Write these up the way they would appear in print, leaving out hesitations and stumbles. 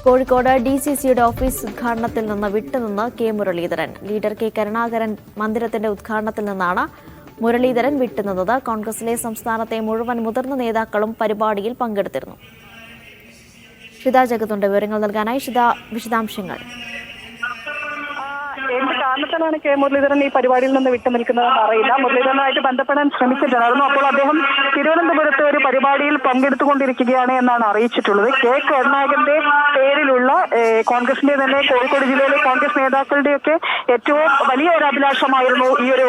Kozhikode DCCയുടെ office ഉദ്ഘാടനത്തിൽ നിന്ന് വിട്ടുനിന്ന് കെ മുരളീധരൻ. ലീഡർ കെ കരുണാകരൻ മന്ദിരത്തിന്റെ ഉദ്ഘാടനത്തിൽ നിന്നാണ് മുരളീധരൻ വിട്ടുനിന്നത്. കോൺഗ്രസിലെ സംസ്ഥാനത്തെ മുഴുവൻ മുതിർന്ന നേതാക്കളും പരിപാടിയിൽ പങ്കെടുത്തിരുന്നു. ഷിത ജഗത്തുണ്ട് വിവരങ്ങൾ നൽകാനായി. ഷിത, വിശദാംശങ്ങൾ. എന്ത് കാരണത്തിലാണ് കെ മുരളീധരൻ ഈ പരിപാടിയിൽ നിന്ന് വിട്ടുനിൽക്കുന്നതെന്ന് അറിയില്ല. മുരളീധരനുമായിട്ട് ബന്ധപ്പെടാൻ ശ്രമിച്ചിട്ടുണ്ടായിരുന്നു. അപ്പോൾ അദ്ദേഹം തിരുവനന്തപുരത്ത് ഒരു പരിപാടിയിൽ പങ്കെടുത്തുകൊണ്ടിരിക്കുകയാണ് എന്നാണ് അറിയിച്ചിട്ടുള്ളത്. കെ കരുണാകരന്റെ പേരിലുള്ള കോൺഗ്രസിന്റെ തന്നെ കോഴിക്കോട് ജില്ലയിലെ കോൺഗ്രസ് നേതാക്കളുടെയൊക്കെ ഏറ്റവും വലിയ ഒരു അഭിലാഷമായിരുന്നു ഈ ഒരു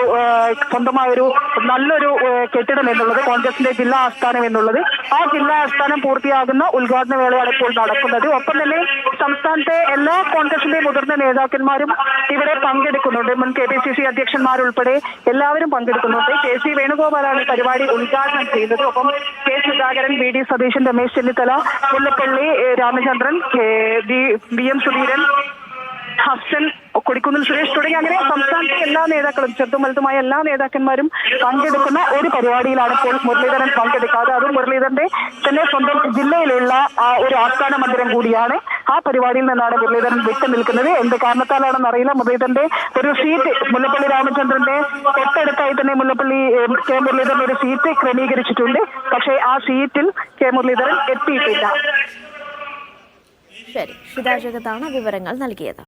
സ്വന്തമായൊരു നല്ലൊരു കെട്ടിടം എന്നുള്ളത്, കോൺഗ്രസിന്റെ ജില്ലാ ആസ്ഥാനം എന്നുള്ളത്. ആ ജില്ലാ ആസ്ഥാനം പൂർത്തിയാകുന്ന ഉദ്ഘാടന വേളയാണ് ഇപ്പോൾ നടക്കുന്നത്. ഒപ്പം തന്നെ സംസ്ഥാനത്തെ എല്ലാ കോൺഗ്രസിന്റെ മുതിർന്ന നേതാക്കന്മാരും ഇവിടെ പങ്കെടുക്കുന്നുണ്ട്. മുൻ KPCC അധ്യക്ഷന്മാരുൾപ്പെടെ എല്ലാവരും പങ്കെടുക്കുന്നുണ്ട്. KC വേണുഗോപാലാണ് പരിപാടി ഉദ്ഘാടനം ചെയ്യുന്നത്. ഒപ്പം K Sudhakaran, VD Satheesan, Ramesh Chennithala, Mullappally Ramachandran, BM Sudheeran, Hasan, Kodikunnil Suresh തുടങ്ങി അങ്ങനെ സംസ്ഥാനത്തെ എല്ലാ നേതാക്കളും ചെറുതും വലുതുമായ എല്ലാ നേതാക്കന്മാരും പങ്കെടുക്കുന്ന ഒരു പരിപാടിയിലാണ് ഇപ്പോൾ മുരളീധരൻ പങ്കെടുക്കാതെ. അതും മുരളീധരന്റെ തന്നെ സ്വന്തം ജില്ലയിലുള്ള ഒരു ആസ്ഥാന മന്ദിരം കൂടിയാണ്. ആ പരിപാടിയിൽ നിന്നാണ് മുരളീധരൻ വിട്ടു നിൽക്കുന്നത്. എന്ത് കാരണത്താലാണെന്ന് അറിയില്ല. മുരളീധരന്റെ ഒരു സീറ്റ് മുല്ലപ്പള്ളി രാമചന്ദ്രന്റെ തൊട്ടടുത്തായി തന്നെ കെ മുരളീധരൻ ഒരു സീറ്റ് ക്രമീകരിച്ചിട്ടുണ്ട്. പക്ഷേ ആ സീറ്റിൽ കെ മുരളീധരൻ എത്തിയിട്ടില്ല. ശരി, ഷിത ജഗത്താണ് വിവരങ്ങൾ നൽകിയത്.